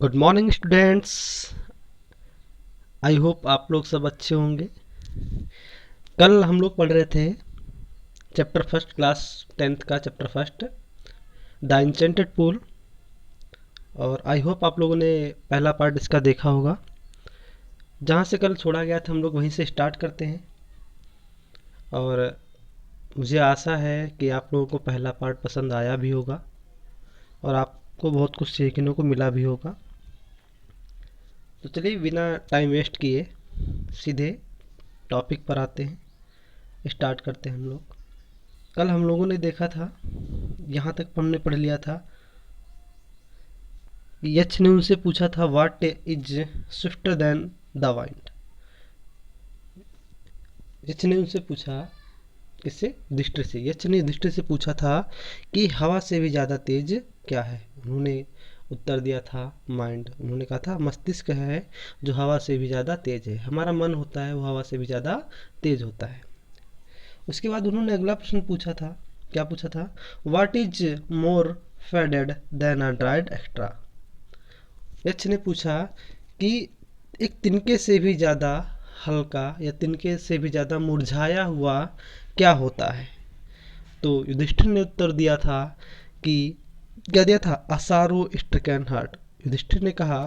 Good morning students. I hope आप लोग सब अच्छे होंगे। कल हम लोग पढ़ रहे थे चैप्टर फर्स्ट, क्लास 10th का chapter first, the enchanted pool. और आई होप आप लोगों ने पहला पार्ट इसका देखा होगा। जहाँ से कल छोड़ा गया था हम लोग वहीं से स्टार्ट करते हैं। और मुझे आशा है कि आप लोगों को पहला पार्ट पसंद आया भी होगा और आपको बहुत कुछ सीखने को मिला भी होगा। तो चलिए बिना टाइम वेस्ट किए सीधे टॉपिक पर आते हैं, स्टार्ट करते हैं हम लोग। कल हम लोगों ने देखा था, यहाँ तक हमने पढ़ लिया था। यच ने उनसे पूछा था what is swifter than the wind. यच ने उनसे पूछा, किससे? दृष्टि से। यच ने दृष्टि से पूछा था कि हवा से भी ज़्यादा तेज क्या है। उन्होंने उत्तर दिया था माइंड। उन्होंने कहा था मस्तिष्क है जो हवा से भी ज़्यादा तेज है। हमारा मन होता है वो हवा से भी ज़्यादा तेज होता है। उसके बाद उन्होंने अगला प्रश्न पूछा था। क्या पूछा था? What is more faded than a dried extra. यक्ष ने पूछा कि एक तिनके से भी ज़्यादा हल्का या तिनके से भी ज़्यादा मुरझाया हुआ क्या होता है। तो युधिष्ठिर ने उत्तर दिया था कि क्या दिया था? असारो स्ट्रिकन हार्ट। युधिष्ठिर ने कहा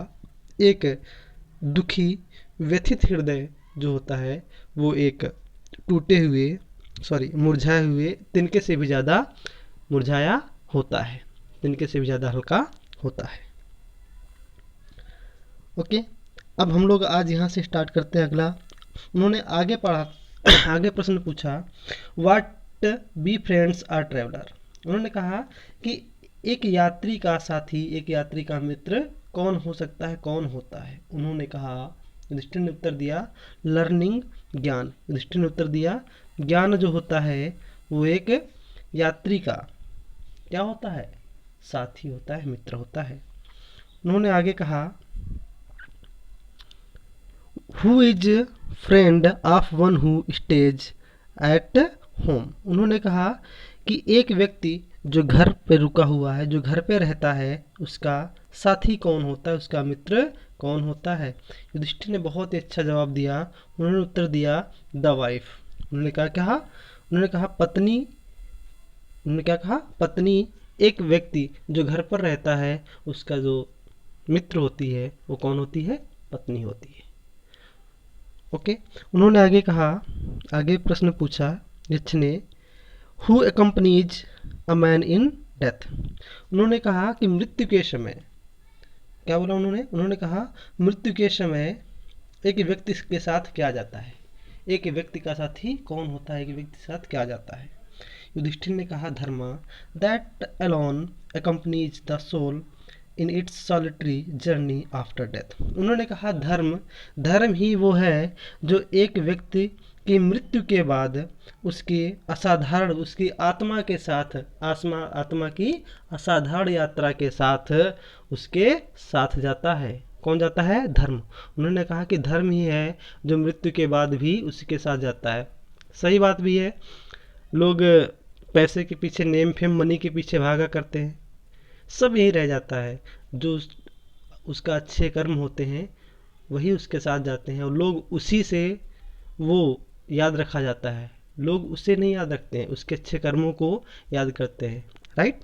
एक दुखी व्यथित हृदय जो होता है वो एक टूटे हुए मुरझाए हुए तिनके से भी ज़्यादा मुरझाया होता है, तिनके से भी ज़्यादा हल्का होता है। ओके, अब हम लोग आज यहाँ से स्टार्ट करते हैं अगला। उन्होंने आगे पढ़ा आगे प्रश्न पूछा what be friends are traveller. उन्होंने कहा कि एक यात्री का साथी, एक यात्री का मित्र कौन हो सकता है, कौन होता है। उन्होंने कहा, युधिष्ठिर ने उत्तर दिया लर्निंग, ज्ञान। युधिष्ठिर ने उत्तर दिया ज्ञान जो होता है वो एक यात्री का क्या होता है? साथी होता है, मित्र होता है। उन्होंने आगे कहा who is friend of one who stays at home. उन्होंने कहा कि एक व्यक्ति जो घर पे रुका हुआ है, जो घर पे रहता है, उसका साथी कौन होता है, उसका मित्र कौन होता है। युधिष्ठिर ने बहुत ही अच्छा जवाब दिया। उन्होंने उत्तर दिया द वाइफ। उन्होंने कहा उन्होंने कहा पत्नी। उन्होंने क्या कहा? पत्नी। एक व्यक्ति जो घर पर रहता है उसका जो मित्र होती है वो कौन होती है? पत्नी होती है। ओके, उन्होंने आगे कहा, आगे प्रश्न पूछा यक्ष ने who accompanies a man in death. उन्होंने कहा कि मृत्यु के समय, क्या बोला उन्होंने कहा मृत्यु के समय एक व्यक्ति के साथ क्या जाता है, एक व्यक्ति का साथी कौन होता है, एक व्यक्ति के साथ क्या जाता है। युधिष्ठिर ने कहा dharma that alone accompanies the soul in its solitary journey after death. उन्होंने कहा धर्म ही वो है जो एक व्यक्ति की मृत्यु के बाद उसकी असाधारण, उसकी आत्मा के साथ, आत्मा की असाधारण यात्रा के साथ उसके साथ जाता है। कौन जाता है? धर्म। उन्होंने कहा कि धर्म ही है जो मृत्यु के बाद भी उसके साथ जाता है। सही बात भी है। लोग पैसे के पीछे, नेम फेम मनी के पीछे भागा करते हैं, सब यही रह जाता है। जो उसका अच्छे कर्म होते हैं वही उसके साथ जाते हैं और लोग उसी से वो याद रखा जाता है। लोग उसे नहीं याद रखते हैं, उसके अच्छे कर्मों को याद करते हैं। राइट।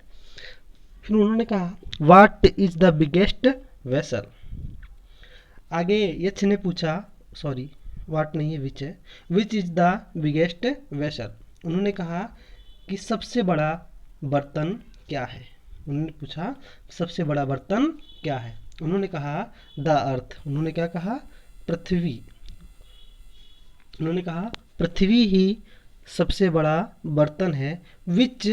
फिर उन्होंने कहा what is the biggest vessel. आगे यक्ष ने पूछा, सॉरी व्हाट नहीं है, विच है, which is the biggest vessel. उन्होंने कहा कि सबसे बड़ा बर्तन क्या है। उन्होंने पूछा सबसे बड़ा बर्तन क्या है। उन्होंने कहा द अर्थ। उन्होंने क्या कहा? पृथ्वी। उन्होंने कहा पृथ्वी ही सबसे बड़ा बर्तन है। Which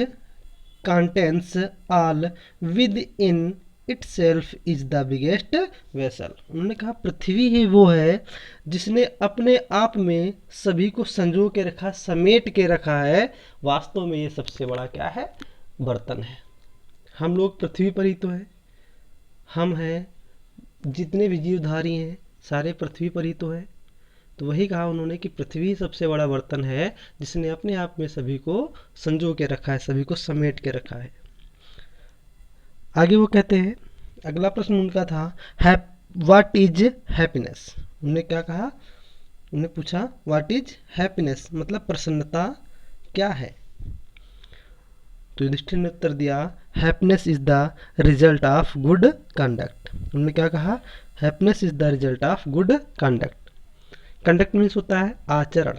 contains all with in it self is the biggest vessel. उन्होंने कहा पृथ्वी ही वो है जिसने अपने आप में सभी को संजो के रखा, समेट के रखा है। वास्तव में ये सबसे बड़ा क्या है? बर्तन है। हम लोग पृथ्वी पर ही तो हैं, हम हैं, जितने भी जीवधारी हैं सारे पृथ्वी पर ही तो हैं। तो वही कहा उन्होंने कि पृथ्वी सबसे बड़ा बर्तन है जिसने अपने आप में सभी को संजो के रखा है, सभी को समेट के रखा है। आगे वो कहते हैं अगला प्रश्न उनका था, व्हाट इज हैप्पीनेस। उन्होंने क्या कहा, उन्होंने पूछा व्हाट इज हैप्पीनेस मतलब प्रसन्नता क्या है। तो युधिष्ठिर ने उत्तर दिया, happiness is the result of good conduct. उन्होंने क्या कहा, happiness is the result of good conduct. Conduct means होता है आचरण,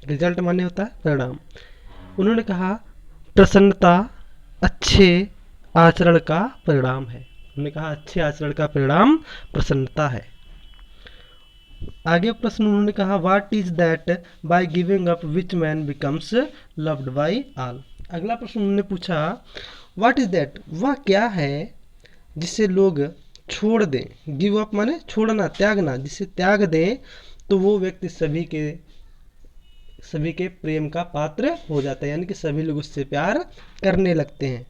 रिजल्ट माने होता है परिणाम। उन्होंने कहा प्रसन्नता अच्छे आचरण का परिणाम है। उन्होंने कहा अच्छे आचरण का परिणाम प्रसन्नता है। आगे प्रश्न उन्होंने कहा, what is that by giving up which man becomes loved by all. अगला प्रश्न उन्होंने पूछा, व्हाट इज दैट वह क्या है जिसे लोग छोड़ दें। गिव अप माने छोड़ना, त्यागना, जिसे त्याग दें तो वो व्यक्ति सभी के प्रेम का पात्र हो जाता है, यानी कि सभी लोग उससे प्यार करने लगते हैं।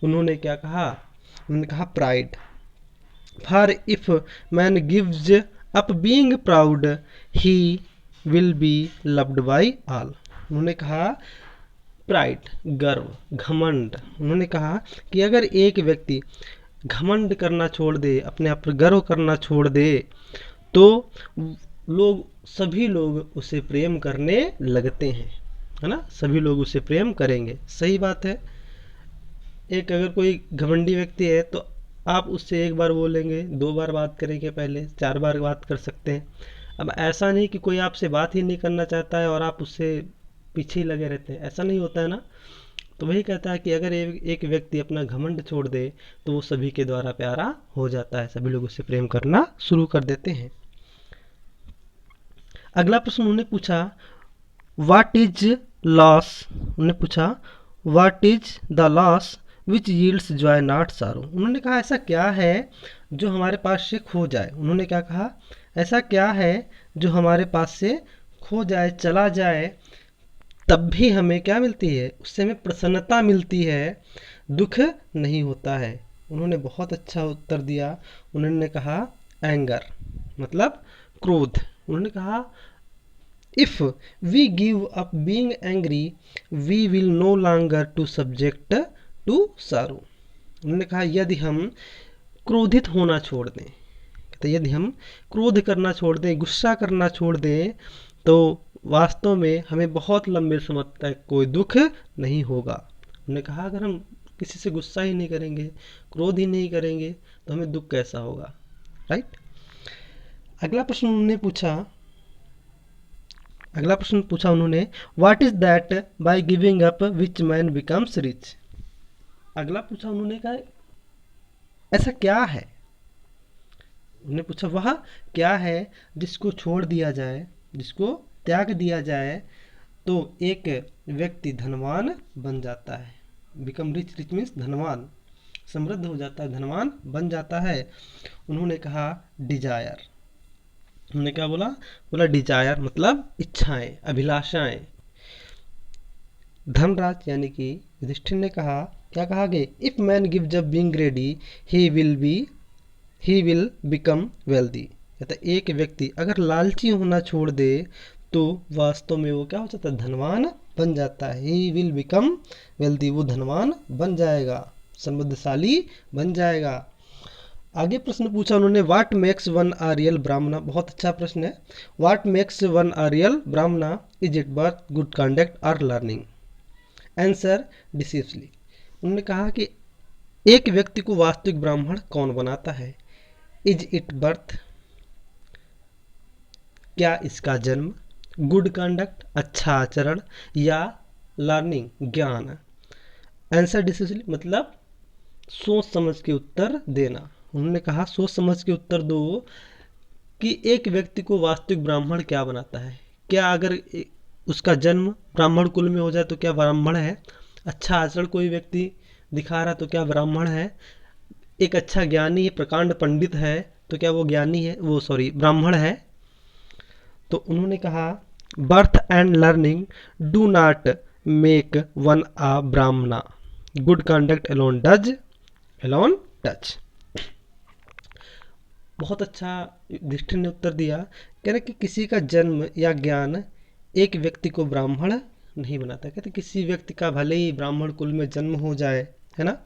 उन्होंने क्या कहा, उन्होंने कहा pride. For if man gives up being proud he will be loved by all. उन्होंने कहा प्राइड, गर्व, घमंड। उन्होंने कहा कि अगर एक व्यक्ति घमंड करना छोड़ दे, अपने आप पर गर्व करना छोड़ दे, तो सभी लोग उसे प्रेम करने लगते हैं, है ना, सभी लोग उसे प्रेम करेंगे। सही बात है। एक अगर कोई घमंडी व्यक्ति है तो आप उससे एक बार बोलेंगे, 2 बार बात करेंगे, पहले 4 बार बात कर सकते हैं। अब ऐसा नहीं कि कोई आपसे बात ही नहीं करना चाहता है और आप उससे पीछे ही लगे रहते हैं, ऐसा नहीं होता है ना। तो वही कहता है कि अगर एक व्यक्ति अपना घमंड छोड़ दे तो वो सभी के द्वारा प्यारा हो जाता है, सभी लोग उससे प्रेम करना शुरू कर देते हैं। अगला प्रश्न उन्होंने पूछा, व्हाट इज लॉस। उन्होंने पूछा what is the loss which yields Joy not सारो। उन्होंने कहा ऐसा क्या है जो हमारे पास से खो जाए। उन्होंने क्या कहा, ऐसा क्या है जो हमारे पास से खो जाए, चला जाए, तब भी हमें क्या मिलती है, उससे हमें प्रसन्नता मिलती है, दुख नहीं होता है। उन्होंने बहुत अच्छा उत्तर दिया। उन्होंने कहा एंगर मतलब क्रोध। उन्होंने कहा if we give up being angry we will no longer to subject to sorrow. उन्होंने कहा यदि हम क्रोधित होना छोड़ दें, तो यदि हम क्रोध करना छोड़ दें, गुस्सा करना छोड़ दें, तो वास्तव में हमें बहुत लंबे समय तक कोई दुख नहीं होगा। उन्होंने कहा अगर हम किसी से गुस्सा ही नहीं करेंगे, क्रोध ही नहीं करेंगे, तो हमें दुख कैसा होगा, राइट। अगला प्रश्न उन्होंने what is that by giving up which man becomes rich. अगला पूछा उन्होंने, कहा ऐसा क्या है। उन्होंने पूछा वह क्या है जिसको छोड़ दिया जाए, जिसको त्याग दिया जाए तो एक व्यक्ति धनवान बन जाता है। बिकम रिच, रिच मीन्स धनवान, समृद्ध हो जाता है, धनवान बन जाता है। उन्होंने कहा डिजायर। उन्होंने क्या बोला डिजायर मतलब इच्छाएं, अभिलाषाएं। धनराज यानी कि युधिष्ठिर ने कहा, क्या कहा आगे, इफ मैन गिव जब being ग्रेडी he will become wealthy. कहता एक व्यक्ति अगर लालची होना छोड़ दे तो वास्तव में वो क्या हो जाता है, धनवान बन जाता है। ही विल बिकम वेल्दी, वो धनवान बन जाएगा, समृद्धशाली बन जाएगा। आगे प्रश्न पूछा उन्होंने, what makes one a real Brahmana. बहुत अच्छा प्रश्न है। What makes one a real Brahmana, is it birth, good conduct और लर्निंग। Answer decisively. उन्होंने कहा कि एक व्यक्ति को वास्तविक ब्राह्मण कौन बनाता है। इज इट बर्थ, क्या इसका जन्म, गुड कंडक्ट अच्छा आचरण, या लर्निंग ज्ञान। आंसर डिसीजली मतलब सोच समझ के उत्तर देना। उन्होंने कहा सोच समझ के उत्तर दो कि एक व्यक्ति को वास्तविक ब्राह्मण क्या बनाता है। क्या अगर उसका जन्म ब्राह्मण कुल में हो जाए तो क्या ब्राह्मण है। अच्छा आचरण कोई व्यक्ति दिखा रहा तो क्या ब्राह्मण है। एक अच्छा ज्ञानी है, प्रकांड पंडित है, तो क्या वो ज्ञानी है, वो ब्राह्मण है। तो उन्होंने कहा birth and learning do not make one a Brahmana, good conduct Elon touch. बहुत अच्छा युधिष्ठिर ने उत्तर दिया, कह रहे कि किसी का जन्म या ज्ञान एक व्यक्ति को ब्राह्मण नहीं बनाता। कहते किसी व्यक्ति का भले ही ब्राह्मण कुल में जन्म हो जाए, है ना,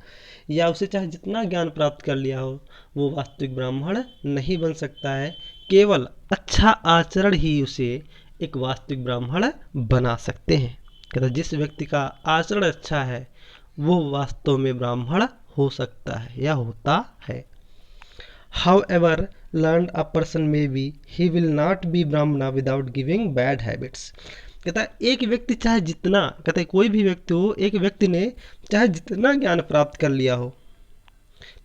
या उसे चाहे जितना ज्ञान प्राप्त कर लिया हो, वो वास्तविक ब्राह्मण नहीं बन सकता है। केवल अच्छा आचरण ही उसे एक वास्तविक ब्राह्मण बना सकते हैं। कहता जिस व्यक्ति का आचरण अच्छा है वो वास्तव में ब्राह्मण हो सकता है या होता है। However, learned a person may be, he will not be brahmana without giving bad habits। कहता है एक व्यक्ति चाहे जितना, कहता है कोई भी व्यक्ति हो, एक व्यक्ति ने चाहे जितना ज्ञान प्राप्त कर लिया हो,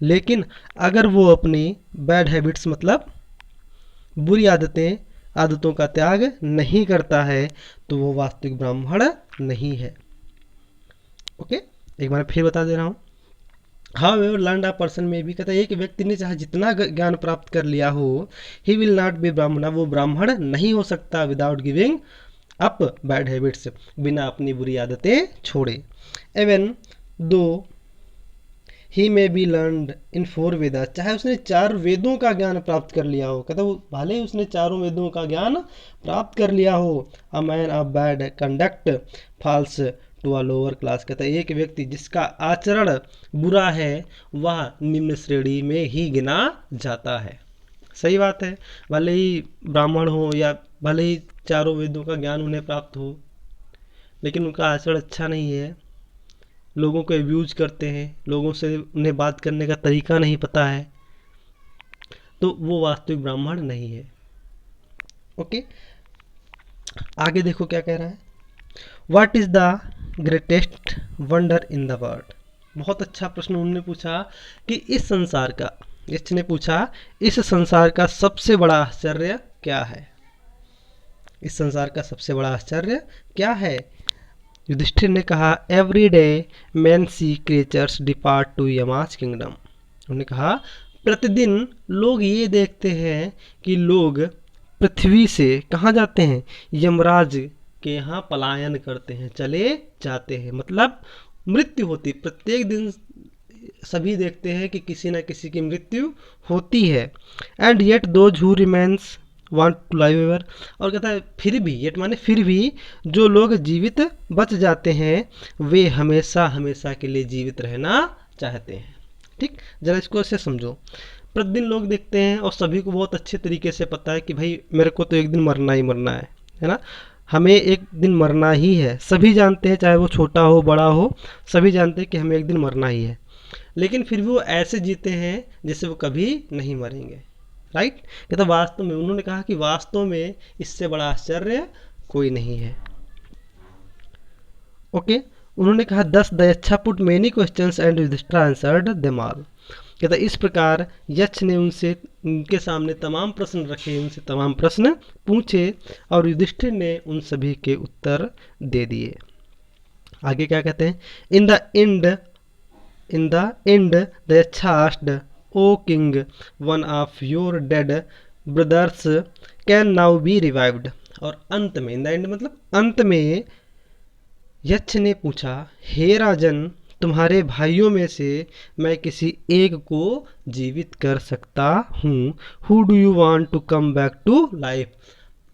लेकिन अगर वो अपनी बैड हैबिट्स मतलब बुरी आदतों का त्याग नहीं करता है तो वो वास्तविक ब्राह्मण नहीं है। ओके, एक बार फिर बता दे रहा हूँ। However, learned a person में भी, कहता है एक व्यक्ति ने चाहे जितना ज्ञान प्राप्त कर लिया हो, he will not be ब्राह्मण, वो ब्राह्मण नहीं हो सकता without giving up bad habits, बिना अपनी बुरी आदतें छोड़े। एवन दो ही में बी लर्नड इन 4 वेदा, चाहे उसने 4 वेदों का ज्ञान प्राप्त कर लिया हो, कहता वो भले ही उसने 4 वेदों का ज्ञान प्राप्त कर लिया हो। A man of bad conduct falls to a lower class, कहता है एक व्यक्ति जिसका आचरण बुरा है वह निम्न श्रेणी में ही गिना जाता है। सही बात है, भले ही ब्राह्मण हो या भले ही 4 वेदों का ज्ञान उन्हें प्राप्त हो, लेकिन उनका आचरण अच्छा नहीं है, लोगों को एब्यूज करते हैं, लोगों से उन्हें बात करने का तरीका नहीं पता है, तो वो वास्तविक ब्राह्मण नहीं है। ओके, आगे देखो क्या कह रहा है। What is the greatest wonder in the world. बहुत अच्छा प्रश्न उन्होंने पूछा कि इस संसार का, इसने पूछा इस संसार का सबसे बड़ा आश्चर्य क्या है। इस संसार का सबसे बड़ा आश्चर्य क्या है। युधिष्ठिर ने कहा every day man see creatures depart to Yama's kingdom. उन्होंने कहा प्रतिदिन लोग ये देखते हैं कि लोग पृथ्वी से कहाँ जाते हैं, यमराज के यहाँ पलायन करते हैं, चले जाते हैं, मतलब मृत्यु होती। प्रत्येक दिन सभी देखते हैं कि किसी न किसी की मृत्यु होती है। And yet those who remains want to live ever, और कहता है फिर भी, येट माने फिर भी, जो लोग जीवित बच जाते हैं वे हमेशा हमेशा के लिए जीवित रहना चाहते हैं। ठीक, जरा इसको ऐसे समझो। प्रतिदिन लोग देखते हैं और सभी को बहुत अच्छे तरीके से पता है कि भाई मेरे को तो एक दिन मरना ही मरना है ना, हमें एक दिन मरना ही है। सभी जानते हैं, चाहे वो छोटा हो बड़ा हो, सभी जानते हैं कि हमें एक दिन मरना ही है, लेकिन फिर भी वो ऐसे जीते हैं जैसे वो कभी नहीं मरेंगे। राइट, ये तो वास्तव में, उन्होंने कहा कि वास्तव में इससे बड़ा आश्चर्य कोई नहीं है। ओके, उन्होंने कहा 10 दयच्छा put many questions and Yudhishthir answered them all. कहता इस प्रकार यक्ष ने उनके सामने तमाम प्रश्न रखे, उनसे तमाम प्रश्न पूछे और युधिष्ठिर ने उन सभी के उत्तर दे दिए। आगे क्या कहते हैं, in the end the Yaksha asked O king one of your dead brothers can now be revived. और अंत में, इन द एंड मतलब अंत में, यक्ष ने पूछा हे राजन तुम्हारे भाइयों में से मैं किसी एक को जीवित कर सकता हूँ। Who do you want to come back to life.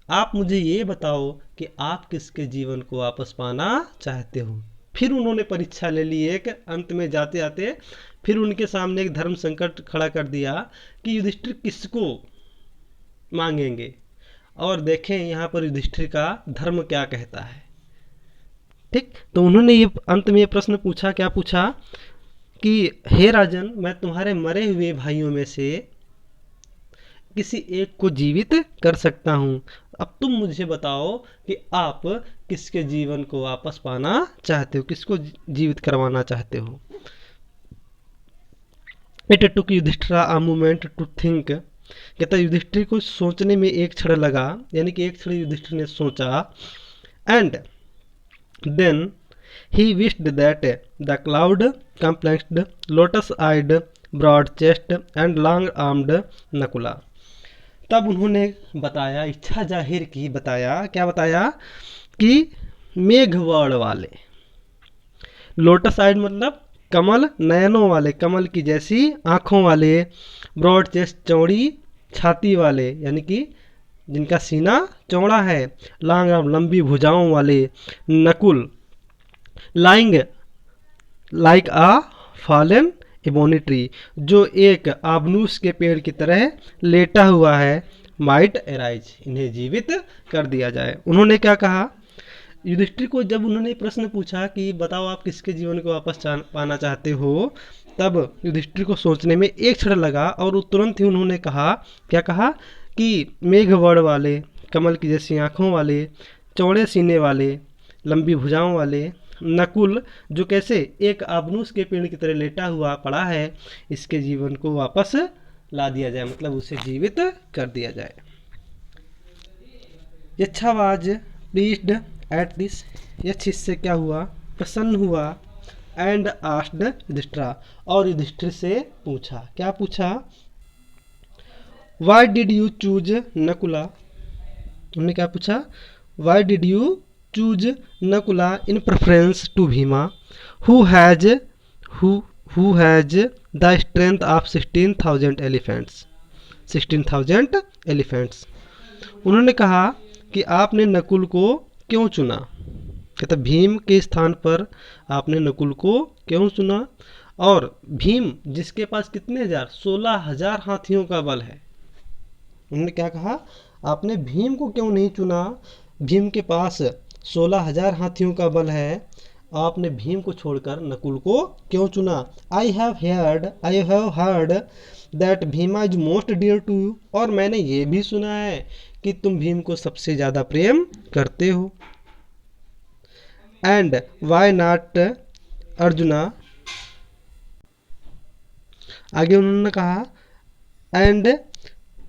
आप मुझे ये बताओ कि आप किसके जीवन को वापस पाना चाहते हो। फिर उन्होंने परीक्षा ले ली एक, अंत में जाते जाते फिर उनके सामने एक धर्म संकट खड़ा कर दिया कि युधिष्ठिर किसको मांगेंगे, और देखें यहाँ पर युधिष्ठिर का धर्म क्या कहता है। ठीक, तो उन्होंने ये अंत में ये प्रश्न पूछा, क्या पूछा कि हे राजन मैं तुम्हारे मरे हुए भाइयों में से किसी एक को जीवित कर सकता हूँ, अब तुम मुझे बताओ कि आप किसके जीवन को वापस पाना चाहते हो, किसको जीवित करवाना चाहते हो। It took Yudhishthir a moment to think. कहता युधिष्ठिर को सोचने में एक क्षण लगा, यानी कि एक क्षण युधिष्ठिर ने सोचा। And then he wished that the cloud complexioned lotus eyed broad chest and long armed Nakula. तब उन्होंने बताया, इच्छा जाहिर की, बताया, क्या बताया कि मेघवर्ण वाले, लोटस आइड मतलब कमल नयनों वाले, कमल की जैसी आँखों वाले, ब्रॉड चेस्ट चौड़ी छाती वाले, यानी कि जिनका सीना चौड़ा है, लॉन्ग आर्म लंबी भुजाओं वाले, नकुल लाइंग लाइक अ फॉलन एबोनी ट्री, जो एक आबनूस के पेड़ की तरह लेटा हुआ है, माइट एराइज, इन्हें जीवित कर दिया जाए। उन्होंने क्या कहा, युधिष्ठिर को जब उन्होंने प्रश्न पूछा कि बताओ आप किसके जीवन को वापस पाना चाहते हो, तब युधिष्ठिर को सोचने में एक क्षण लगा और तुरंत ही उन्होंने कहा, क्या कहा कि मेघवर्ण वाले, कमल की जैसी आँखों वाले, चौड़े सीने वाले, लंबी भुजाओं वाले नकुल, जो कैसे एक आबनूस के पेड़ की तरह लेटा हुआ पड़ा है, इसके जीवन को वापस ला दिया जाए, मतलब उसे जीवित कर दिया जाए। यक्षावाज प्लीज्ड एट दिस, यक्ष इससे क्या हुआ, प्रसन्न हुआ, एंड आस्क्ड युधिष्ठिर, और युधिष्ठिर से पूछा, क्या पूछा, why did you choose Nakula, उन्होंने क्या पूछा, why did you choose Nakula in preference to Bhima who has the strength of 16,000 elephants, 16,000 elephants. उन्होंने कहा कि आपने नकुल को क्यों चुना, कहते भीम के स्थान पर आपने नकुल को क्यों चुना, और भीम जिसके पास कितने हजार, 16,000 हाथियों का बल है। उन्होंने क्या कहा, आपने भीम को क्यों नहीं चुना, भीम के पास 16,000 हाथियों का बल है, आपने भीम को छोड़कर नकुल को क्यों चुना। I have heard that Bhima is most dear to you, और मैंने ये भी सुना है कि तुम भीम को सबसे ज़्यादा प्रेम करते हो। एंड वाई नॉट अर्जुना, आगे उन्होंने कहा, and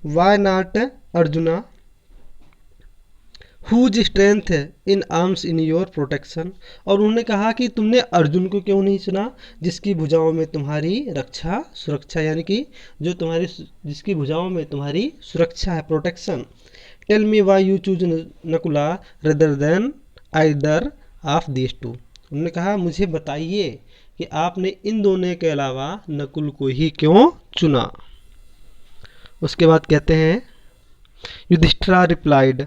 why not Arjuna whose strength in arms in your protection, और उन्होंने कहा कि तुमने अर्जुन को क्यों नहीं चुना, जिसकी भुजाओं में तुम्हारी रक्षा सुरक्षा, यानी कि जो तुम्हारी जिसकी भुजाओं में तुम्हारी सुरक्षा है, protection. Tell me why you choose Nakula rather than either of this two, उन्होंने कहा मुझे बताइए कि आपने इन दोनों के अलावा नकुल को ही क्यों चुना। उसके बाद कहते हैं, Yudhishthir replied,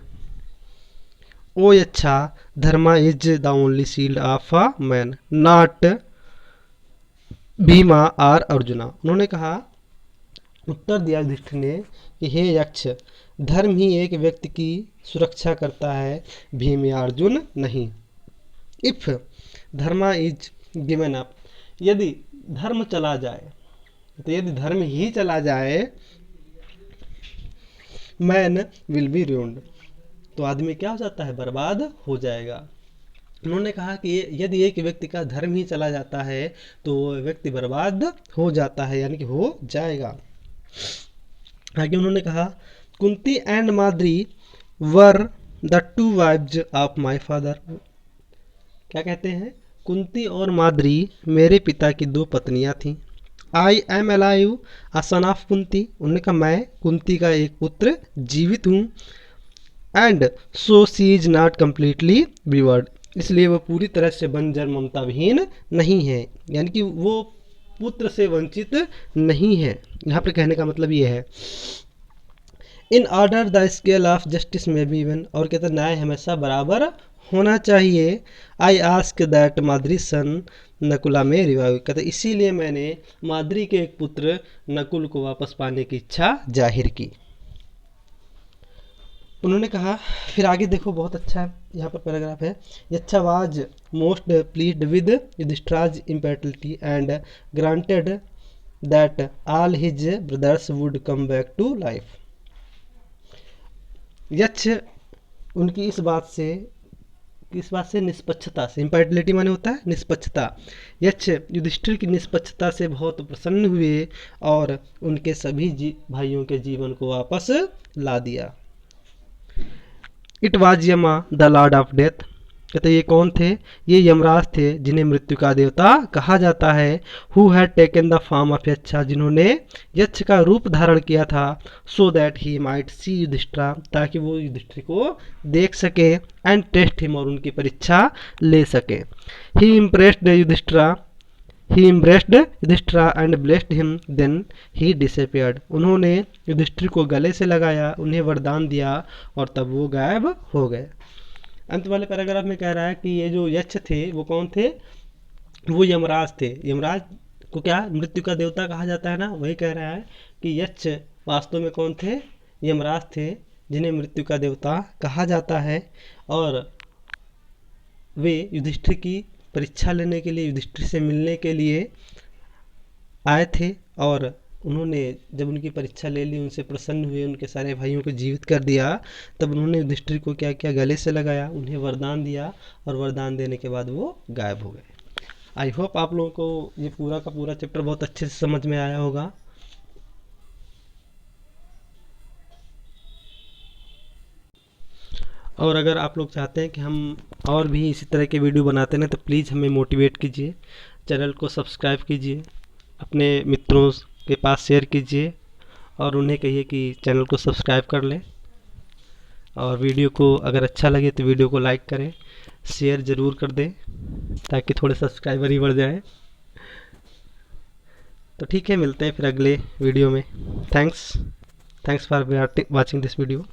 O Yaksha, dharma is the only shield of a man, not Bhima or Arjuna. उन्होंने कहा, उत्तर दिया युधिष्ठिर ने कि हे यक्ष, धर्म ही एक व्यक्ति की सुरक्षा करता है, भीम या अर्जुन नहीं। If Dharma is given up, यदि धर्म चला जाए, तो यदि धर्म ही चला जाए, मैन विल बी रूइंड, तो आदमी क्या हो जाता है, बर्बाद हो जाएगा। उन्होंने कहा कि यदि एक व्यक्ति का धर्म ही चला जाता है तो वो व्यक्ति बर्बाद हो जाता है, यानी कि हो जाएगा। आगे उन्होंने कहा, Kunti and Madri were the two wives of my father, क्या कहते हैं, कुंती और माद्री मेरे पिता की दो पत्नियां थीं। I am alive a son of Kunti, उन्होंने कहा मैं कुंती का एक पुत्र जीवित हूँ। And so she is not completely widowed, इसलिए वो पूरी तरह से बंजर ममता विहीन नहीं है, यानी कि वो पुत्र से वंचित नहीं है। यहाँ पर कहने का मतलब ये है, in order the scale of justice में बी इवन, और कहते हैं न्याय हमेशा बराबर होना चाहिए। आई आस्क दैट माद्री सन नकुला में रिवाइव, कहते इसीलिए मैंने माद्री के एक पुत्र नकुल को वापस पाने की इच्छा जाहिर की। उन्होंने कहा, फिर आगे देखो बहुत अच्छा है, यहाँ पर पैराग्राफ है, Yaksha was most pleased with Yudhishthir's impartiality and granted that all his brothers would come back to life. Yaksha उनकी इस बात से निष्पक्षता से, इम्पेटलिटी माने होता है निष्पक्षता, यक्ष युधिष्ठिर की निष्पक्षता से बहुत प्रसन्न हुए और उनके सभी भाइयों के जीवन को वापस ला दिया। इट वाज यमा द लॉर्ड ऑफ डेथ, कहते ये कौन थे, ये यमराज थे जिन्हें मृत्यु का देवता कहा जाता है। Who had taken the form of Yaksha, जिन्होंने यक्ष का रूप धारण किया था। So that he might see Yudhishthir, ताकि वो युधिष्ठिर को देख सके, एंड टेस्ट हिम, और उनकी परीक्षा ले सके। He impressed Yudhishthir and blessed him, then he disappeared, उन्होंने युधिष्ठिर को गले से लगाया, उन्हें वरदान दिया और तब वो गायब हो गए। अंत वाले पैराग्राफ में कह रहा है कि ये जो यक्ष थे वो कौन थे, वो यमराज थे। यमराज को क्या मृत्यु का देवता कहा जाता है ना, वही कह रहा है कि यक्ष वास्तव में कौन थे, यमराज थे, जिन्हें मृत्यु का देवता कहा जाता है। और वे युधिष्ठिर की परीक्षा लेने के लिए, युधिष्ठिर से मिलने के लिए आए थे, और उन्होंने जब उनकी परीक्षा ले ली, उनसे प्रसन्न हुए, उनके सारे भाइयों को जीवित कर दिया, तब उन्होंने युधिष्ठिर को क्या किया, गले से लगाया, उन्हें वरदान दिया, और वरदान देने के बाद वो गायब हो गए। आई होप आप लोगों को ये पूरा का पूरा चैप्टर बहुत अच्छे से समझ में आया होगा। और अगर आप लोग चाहते हैं कि हम और भी इसी तरह के वीडियो बनाते हैं तो प्लीज़ हमें मोटिवेट कीजिए, चैनल को सब्सक्राइब कीजिए, अपने मित्रों के पास शेयर कीजिए, और उन्हें कहिए कि चैनल को सब्सक्राइब कर लें। और वीडियो को अगर अच्छा लगे तो वीडियो को लाइक करें, शेयर ज़रूर कर दें, ताकि थोड़े सब्सक्राइबर ही बढ़ जाए। तो ठीक है, मिलते हैं फिर अगले वीडियो में। Thanks for watching this video.